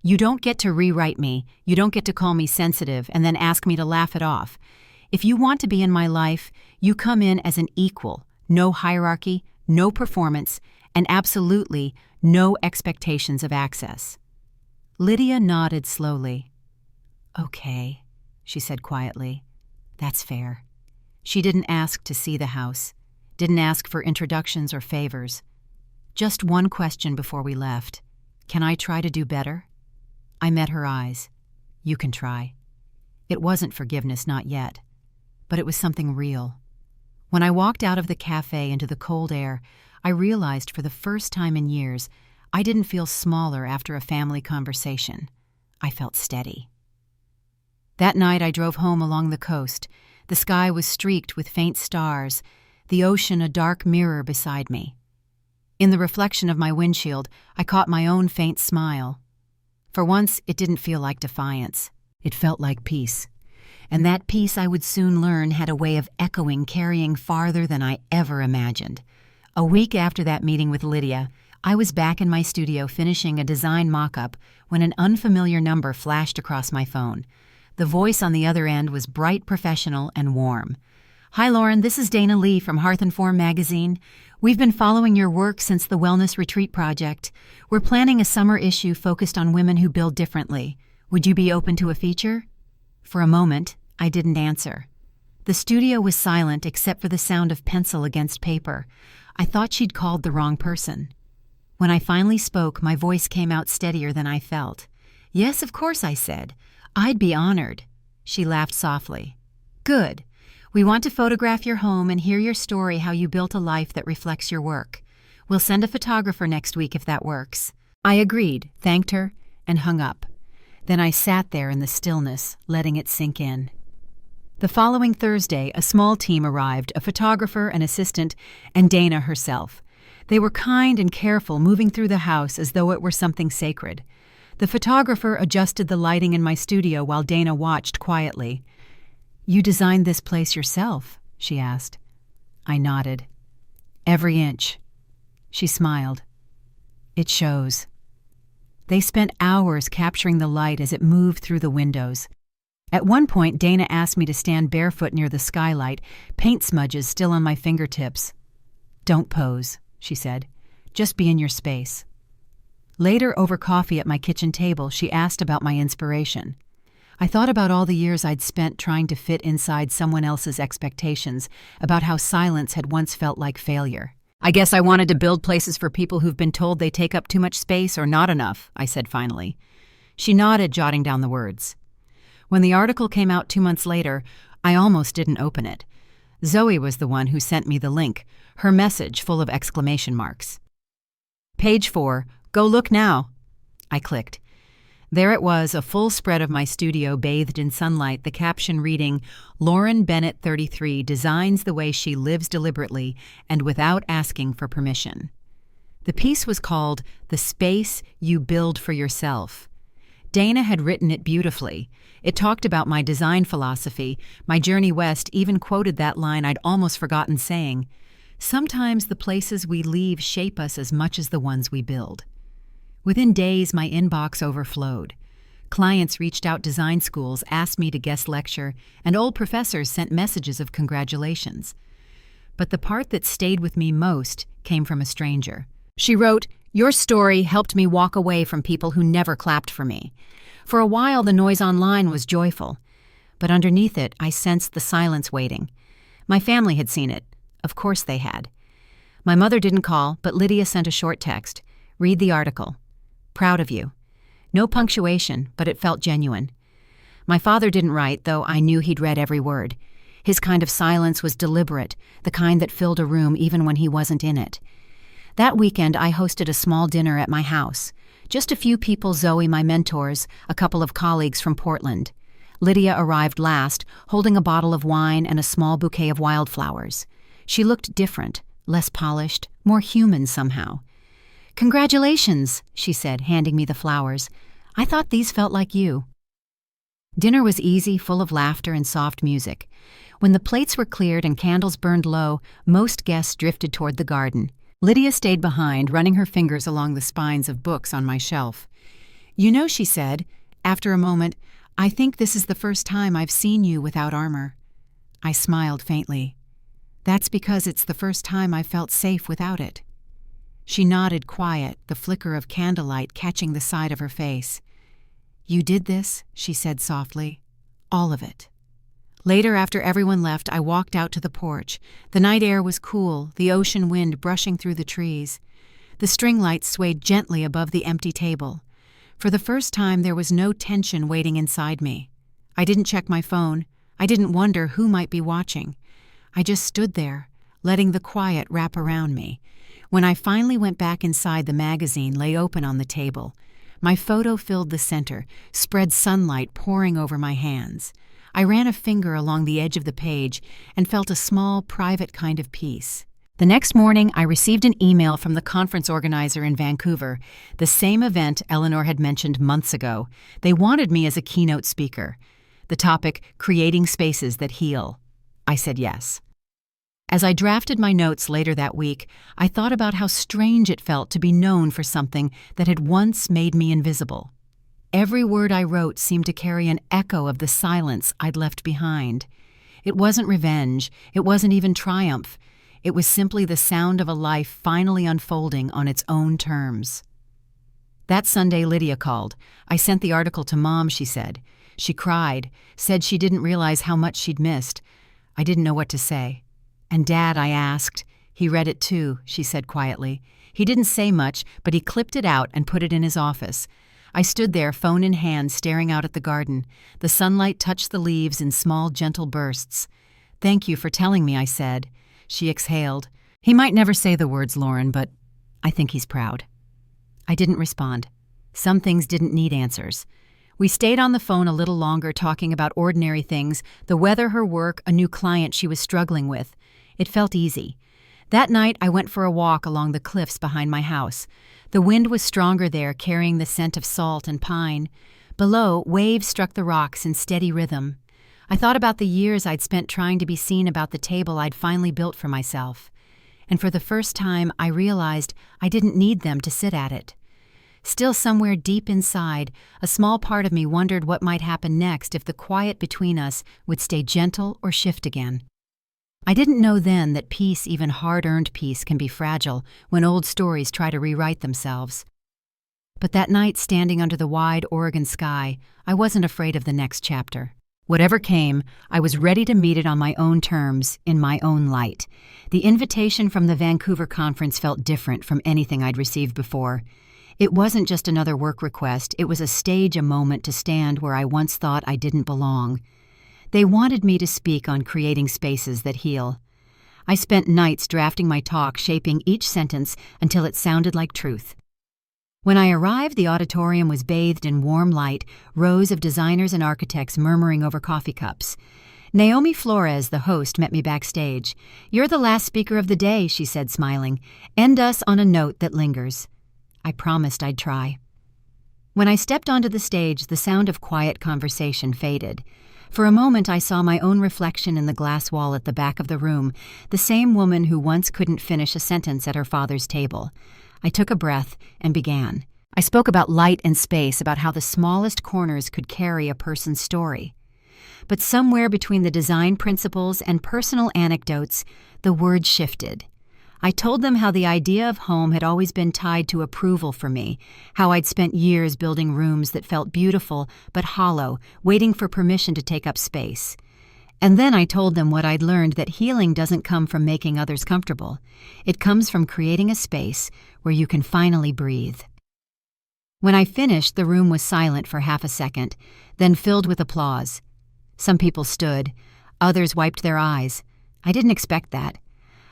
"You don't get to rewrite me. You don't get to call me sensitive and then ask me to laugh it off. If you want to be in my life, you come in as an equal. No hierarchy, no performance, and absolutely no expectations of access." Lydia nodded slowly. "Okay," she said quietly. "That's fair." She didn't ask to see the house, didn't ask for introductions or favors. Just one question before we left. "Can I try to do better?" I met her eyes. "You can try." It wasn't forgiveness, not yet. But it was something real. When I walked out of the cafe into the cold air, I realized for the first time in years, I didn't feel smaller after a family conversation. I felt steady. That night I drove home along the coast. The sky was streaked with faint stars, the ocean a dark mirror beside me. In the reflection of my windshield, I caught my own faint smile. For once, it didn't feel like defiance. It felt like peace. And that peace, I would soon learn, had a way of echoing, carrying farther than I ever imagined. A week after that meeting with Lydia, I was back in my studio finishing a design mock-up when an unfamiliar number flashed across my phone. The voice on the other end was bright, professional, and warm. "Hi, Lauren, this is Dana Lee from Hearth and Form magazine. We've been following your work since the Wellness Retreat Project. We're planning a summer issue focused on women who build differently. Would you be open to a feature?" For a moment, I didn't answer. The studio was silent except for the sound of pencil against paper. I thought she'd called the wrong person. When I finally spoke, my voice came out steadier than I felt. "Yes, of course," I said. "I'd be honored." She laughed softly. "Good. We want to photograph your home and hear your story, how you built a life that reflects your work. We'll send a photographer next week if that works." I agreed, thanked her, and hung up. Then I sat there in the stillness, letting it sink in. The following Thursday, a small team arrived, a photographer, an assistant, and Dana herself. They were kind and careful, moving through the house as though it were something sacred. The photographer adjusted the lighting in my studio while Dana watched quietly. "You designed this place yourself?" she asked. I nodded. "Every inch." She smiled. "It shows." They spent hours capturing the light as it moved through the windows. At one point, Dana asked me to stand barefoot near the skylight, paint smudges still on my fingertips. "Don't pose," she said. "Just be in your space." Later, over coffee at my kitchen table, she asked about my inspiration. I thought about all the years I'd spent trying to fit inside someone else's expectations, about how silence had once felt like failure. "I guess I wanted to build places for people who've been told they take up too much space or not enough," I said finally. She nodded, jotting down the words. When the article came out 2 months later, I almost didn't open it. Zoe was the one who sent me the link, her message full of exclamation marks. "Page 4, go look now." I clicked. There it was, a full spread of my studio bathed in sunlight, the caption reading, "Lauren Bennett, 33, designs the way she lives deliberately and without asking for permission." The piece was called "The Space You Build for Yourself." Dana had written it beautifully. It talked about my design philosophy. My journey west even quoted that line I'd almost forgotten saying, "Sometimes the places we leave shape us as much as the ones we build." Within days, my inbox overflowed. Clients reached out design schools, asked me to guest lecture, and old professors sent messages of congratulations. But the part that stayed with me most came from a stranger. She wrote, "Your story helped me walk away from people who never clapped for me. For a while, the noise online was joyful, but underneath it, I sensed the silence waiting. My family had seen it. Of course they had. My mother didn't call, but Lydia sent a short text. Read the article. Proud of you." No punctuation, but it felt genuine. My father didn't write, though I knew he'd read every word. His kind of silence was deliberate, the kind that filled a room even when he wasn't in it. That weekend, I hosted a small dinner at my house. Just a few people, Zoe, my mentors, a couple of colleagues from Portland. Lydia arrived last, holding a bottle of wine and a small bouquet of wildflowers. She looked different, less polished, more human somehow. "Congratulations," she said, handing me the flowers. "I thought these felt like you." Dinner was easy, full of laughter and soft music. When the plates were cleared and candles burned low, most guests drifted toward the garden. Lydia stayed behind, running her fingers along the spines of books on my shelf. "You know," she said, after a moment, "I think this is the first time I've seen you without armor." I smiled faintly. "That's because it's the first time I've felt safe without it." She nodded, quiet, the flicker of candlelight catching the side of her face. "You did this," she said softly. "All of it." Later, after everyone left, I walked out to the porch. The night air was cool, the ocean wind brushing through the trees. The string lights swayed gently above the empty table. For the first time, there was no tension waiting inside me. I didn't check my phone. I didn't wonder who might be watching. I just stood there, letting the quiet wrap around me. When I finally went back inside, the magazine lay open on the table. My photo filled the center, spread sunlight pouring over my hands. I ran a finger along the edge of the page and felt a small, private kind of peace. The next morning, I received an email from the conference organizer in Vancouver, the same event Eleanor had mentioned months ago. They wanted me as a keynote speaker. The topic, "Creating Spaces That Heal." I said yes. As I drafted my notes later that week, I thought about how strange it felt to be known for something that had once made me invisible. Every word I wrote seemed to carry an echo of the silence I'd left behind. It wasn't revenge, it wasn't even triumph. It was simply the sound of a life finally unfolding on its own terms. That Sunday, Lydia called. "I sent the article to Mom," she said. She cried, said she didn't realize how much she'd missed. I didn't know what to say. "And Dad?" I asked. "He read it too," she said quietly. He didn't say much, but he clipped it out and put it in his office. I stood there, phone in hand, staring out at the garden. The sunlight touched the leaves in small, gentle bursts. "Thank you for telling me," I said. She exhaled. "He might never say the words, Lauren, but I think he's proud." I didn't respond. Some things didn't need answers. We stayed on the phone a little longer, talking about ordinary things, the weather, her work, a new client she was struggling with. It felt easy. That night, I went for a walk along the cliffs behind my house. The wind was stronger there, carrying the scent of salt and pine. Below, waves struck the rocks in steady rhythm. I thought about the years I'd spent trying to be seen about the table I'd finally built for myself. And for the first time, I realized I didn't need them to sit at it. Still somewhere deep inside, a small part of me wondered what might happen next if the quiet between us would stay gentle or shift again. I didn't know then that peace, even hard-earned peace, can be fragile when old stories try to rewrite themselves. But that night, standing under the wide Oregon sky, I wasn't afraid of the next chapter. Whatever came, I was ready to meet it on my own terms, in my own light. The invitation from the Vancouver conference felt different from anything I'd received before. It wasn't just another work request, it was a moment to stand where I once thought I didn't belong. They wanted me to speak on creating spaces that heal. I spent nights drafting my talk, shaping each sentence until it sounded like truth. When I arrived, the auditorium was bathed in warm light, rows of designers and architects murmuring over coffee cups. Naomi Flores, the host, met me backstage. "You're the last speaker of the day," she said, smiling. "End us on a note that lingers." I promised I'd try. When I stepped onto the stage, the sound of quiet conversation faded. For a moment, I saw my own reflection in the glass wall at the back of the room, the same woman who once couldn't finish a sentence at her father's table. I took a breath and began. I spoke about light and space, about how the smallest corners could carry a person's story. But somewhere between the design principles and personal anecdotes, the words shifted. I told them how the idea of home had always been tied to approval for me, how I'd spent years building rooms that felt beautiful but hollow, waiting for permission to take up space. And then I told them what I'd learned, that healing doesn't come from making others comfortable. It comes from creating a space where you can finally breathe. When I finished, the room was silent for half a second, then filled with applause. Some people stood, others wiped their eyes. I didn't expect that.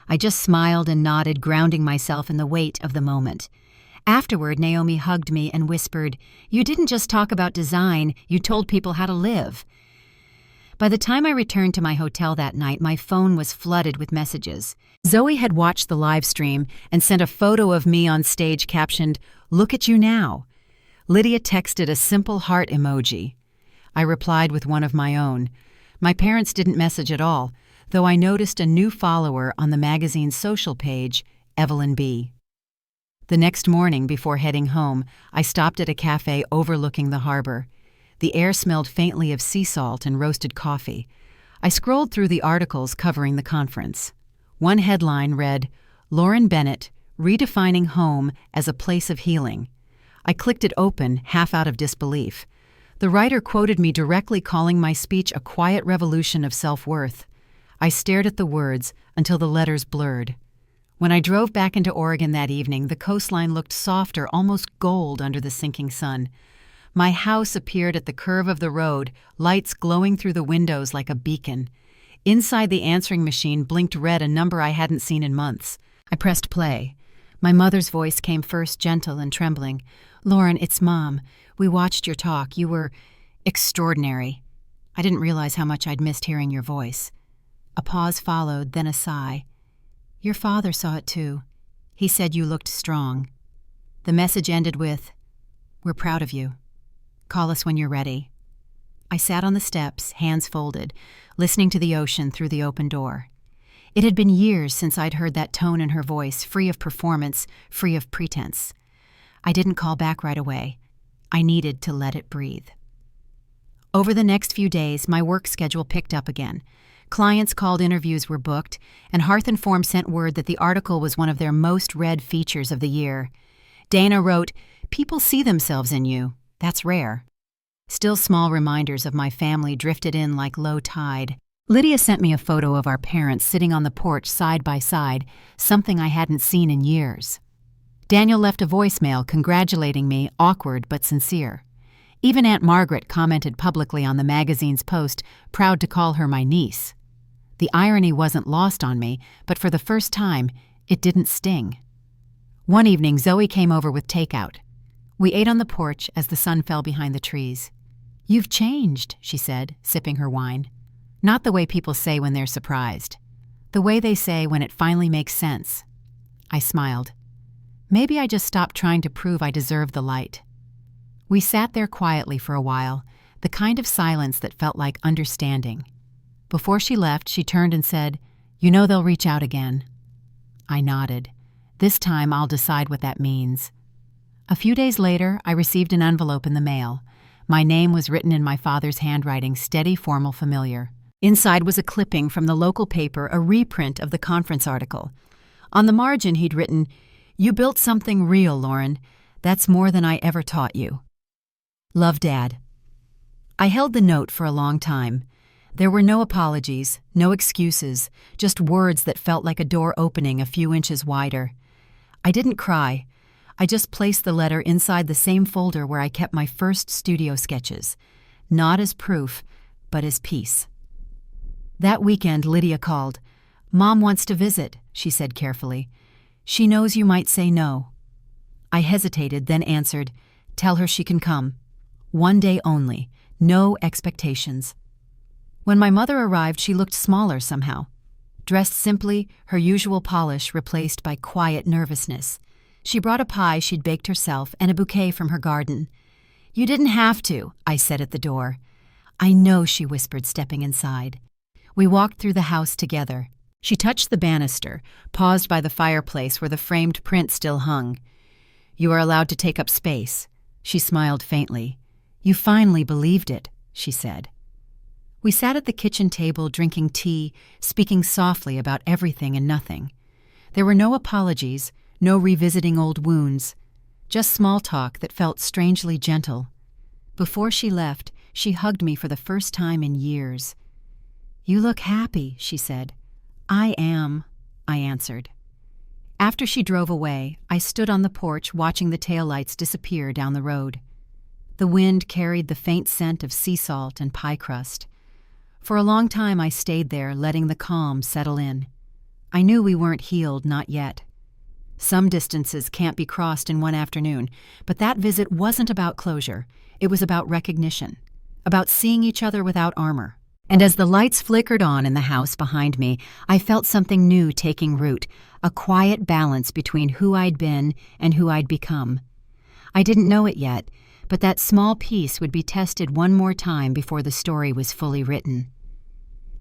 I just smiled and nodded, grounding myself in the weight of the moment. Afterward, Naomi hugged me and whispered, "You didn't just talk about design, you told people how to live." By the time I returned to my hotel that night, my phone was flooded with messages. Zoe had watched the live stream and sent a photo of me on stage captioned, "Look at you now." Lydia texted a simple heart emoji. I replied with one of my own. My parents didn't message at all, though I noticed a new follower on the magazine's social page, Evelyn B. The next morning, before heading home, I stopped at a cafe overlooking the harbor. The air smelled faintly of sea salt and roasted coffee. I scrolled through the articles covering the conference. One headline read, "Lauren Bennett, Redefining Home as a Place of Healing." I clicked it open, half out of disbelief. The writer quoted me directly, calling my speech a quiet revolution of self-worth. I stared at the words until the letters blurred. When I drove back into Oregon that evening, the coastline looked softer, almost gold under the sinking sun. My house appeared at the curve of the road, lights glowing through the windows like a beacon. Inside, the answering machine blinked red, a number I hadn't seen in months. I pressed play. My mother's voice came first, gentle and trembling. "Lauren, it's Mom. We watched your talk. You were extraordinary." I didn't realize how much I'd missed hearing your voice. A pause followed, then a sigh. "Your father saw it too. He said you looked strong." The message ended with, "We're proud of you. Call us when you're ready." I sat on the steps, hands folded, listening to the ocean through the open door. It had been years since I'd heard that tone in her voice, free of performance, free of pretense. I didn't call back right away. I needed to let it breathe. Over the next few days, my work schedule picked up again. Clients called, interviews were booked, and Hearth and Form sent word that the article was one of their most read features of the year. Dana wrote, "People see themselves in you. That's rare." Still small reminders of my family drifted in like low tide. Lydia sent me a photo of our parents sitting on the porch side by side, something I hadn't seen in years. Daniel left a voicemail congratulating me, awkward but sincere. Even Aunt Margaret commented publicly on the magazine's post, proud to call her my niece. The irony wasn't lost on me, but for the first time, it didn't sting. One evening, Zoe came over with takeout. We ate on the porch as the sun fell behind the trees. "You've changed," she said, sipping her wine. Not the way people say when they're surprised. The way they say when it finally makes sense. I smiled. Maybe I just stopped trying to prove I deserved the light. We sat there quietly for a while, the kind of silence that felt like understanding. Before she left, she turned and said, "You know they'll reach out again." I nodded. This time I'll decide what that means. A few days later, I received an envelope in the mail. My name was written in my father's handwriting, steady, formal, familiar. Inside was a clipping from the local paper, a reprint of the conference article. On the margin, he'd written, "You built something real, Lauren. That's more than I ever taught you. Love, Dad. I held the note for a long time. There were no apologies, no excuses, just words that felt like a door opening a few inches wider. I didn't cry. I just placed the letter inside the same folder where I kept my first studio sketches, not as proof, but as peace. That weekend, Lydia called. "Mom wants to visit," she said carefully. "She knows you might say no." I hesitated, then answered, "Tell her she can come. One day only, no expectations." When my mother arrived, she looked smaller somehow. Dressed simply, her usual polish replaced by quiet nervousness. She brought a pie she'd baked herself and a bouquet from her garden. "You didn't have to," I said at the door. "I know," she whispered, stepping inside. We walked through the house together. She touched the banister, paused by the fireplace where the framed print still hung. "You are allowed to take up space." She smiled faintly. "You finally believed it," she said. We sat at the kitchen table drinking tea, speaking softly about everything and nothing. There were no apologies, no revisiting old wounds, just small talk that felt strangely gentle. Before she left, she hugged me for the first time in years. "You look happy," she said. "I am," I answered. After she drove away, I stood on the porch watching the taillights disappear down the road. The wind carried the faint scent of sea salt and pie crust. For a long time I stayed there, letting the calm settle in. I knew we weren't healed, not yet. Some distances can't be crossed in one afternoon, but that visit wasn't about closure. It was about recognition, about seeing each other without armor. And as the lights flickered on in the house behind me, I felt something new taking root, a quiet balance between who I'd been and who I'd become. I didn't know it yet, but that small piece would be tested one more time before the story was fully written.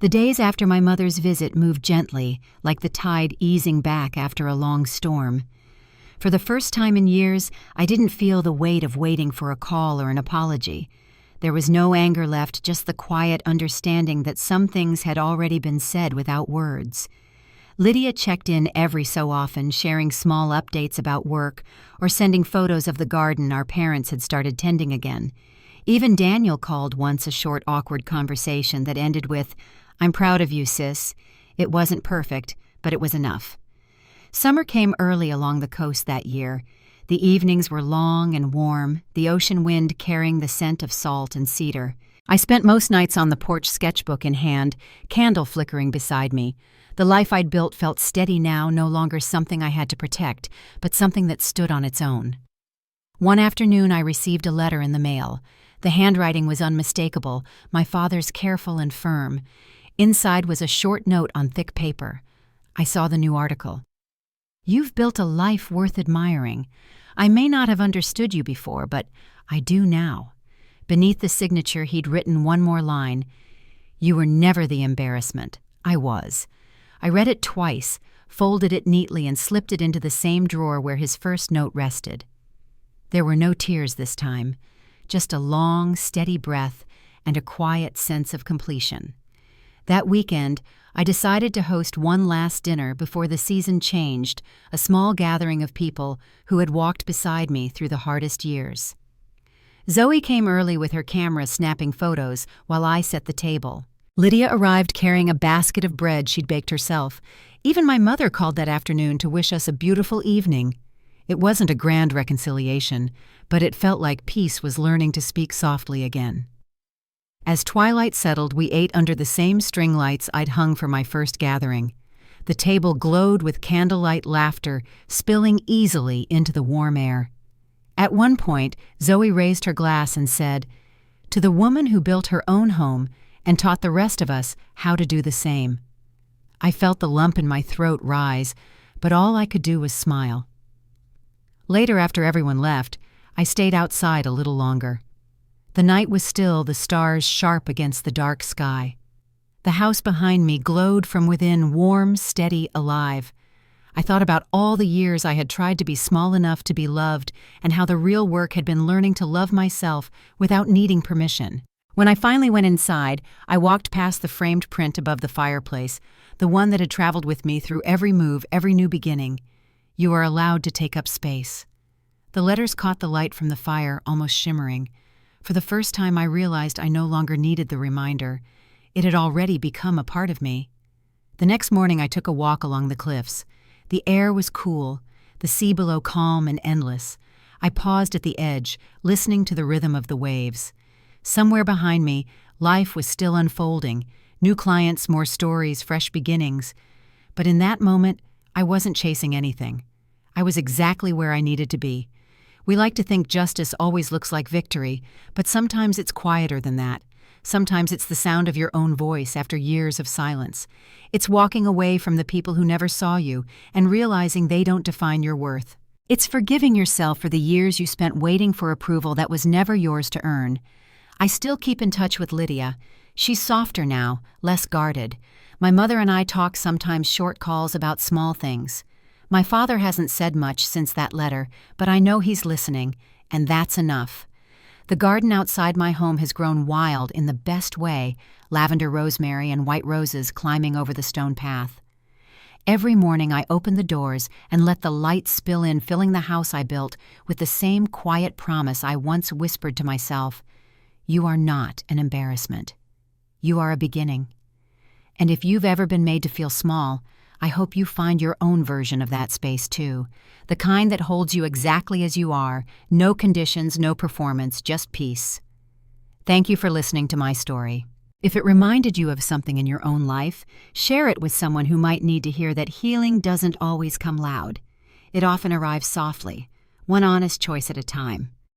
The days after my mother's visit moved gently, like the tide easing back after a long storm. For the first time in years, I didn't feel the weight of waiting for a call or an apology. There was no anger left, just the quiet understanding that some things had already been said without words. Lydia checked in every so often, sharing small updates about work or sending photos of the garden our parents had started tending again. Even Daniel called once, a short, awkward conversation that ended with, "I'm proud of you, sis. It wasn't perfect, but it was enough." Summer came early along the coast that year. The evenings were long and warm, the ocean wind carrying the scent of salt and cedar. I spent most nights on the porch, sketchbook in hand, candle flickering beside me. The life I'd built felt steady now, no longer something I had to protect, but something that stood on its own. One afternoon I received a letter in the mail. The handwriting was unmistakable, my father's careful and firm. Inside was a short note on thick paper. I saw the new article. "You've built a life worth admiring. I may not have understood you before, but I do now." Beneath the signature he'd written one more line. "You were never the embarrassment. I was." I read it twice, folded it neatly and slipped it into the same drawer where his first note rested. There were no tears this time, just a long, steady breath and a quiet sense of completion. That weekend, I decided to host one last dinner before the season changed, a small gathering of people who had walked beside me through the hardest years. Zoe came early with her camera snapping photos while I set the table. Lydia arrived carrying a basket of bread she'd baked herself. Even my mother called that afternoon to wish us a beautiful evening. It wasn't a grand reconciliation, but it felt like peace was learning to speak softly again. As twilight settled, we ate under the same string lights I'd hung for my first gathering. The table glowed with candlelight laughter, spilling easily into the warm air. At one point, Zoe raised her glass and said, "To the woman who built her own home and taught the rest of us how to do the same." I felt the lump in my throat rise, but all I could do was smile. Later, after everyone left, I stayed outside a little longer. The night was still, the stars sharp against the dark sky. The house behind me glowed from within, warm, steady, alive. I thought about all the years I had tried to be small enough to be loved and how the real work had been learning to love myself without needing permission. When I finally went inside, I walked past the framed print above the fireplace, the one that had traveled with me through every move, every new beginning. "You are allowed to take up space." The letters caught the light from the fire, almost shimmering. For the first time, I realized I no longer needed the reminder. It had already become a part of me. The next morning, I took a walk along the cliffs. The air was cool, the sea below calm and endless. I paused at the edge, listening to the rhythm of the waves. Somewhere behind me, life was still unfolding. New clients, more stories, fresh beginnings. But in that moment, I wasn't chasing anything. I was exactly where I needed to be. We like to think justice always looks like victory, but sometimes it's quieter than that. Sometimes it's the sound of your own voice after years of silence. It's walking away from the people who never saw you and realizing they don't define your worth. It's forgiving yourself for the years you spent waiting for approval that was never yours to earn. I still keep in touch with Lydia. She's softer now, less guarded. My mother and I talk sometimes short calls about small things. My father hasn't said much since that letter, but I know he's listening, and that's enough. The garden outside my home has grown wild in the best way, lavender rosemary and white roses climbing over the stone path. Every morning I open the doors and let the light spill in, filling the house I built with the same quiet promise I once whispered to myself. You are not an embarrassment. You are a beginning. And if you've ever been made to feel small, I hope you find your own version of that space too, the kind that holds you exactly as you are, no conditions, no performance, just peace. Thank you for listening to my story. If it reminded you of something in your own life, share it with someone who might need to hear that healing doesn't always come loud. It often arrives softly, one honest choice at a time.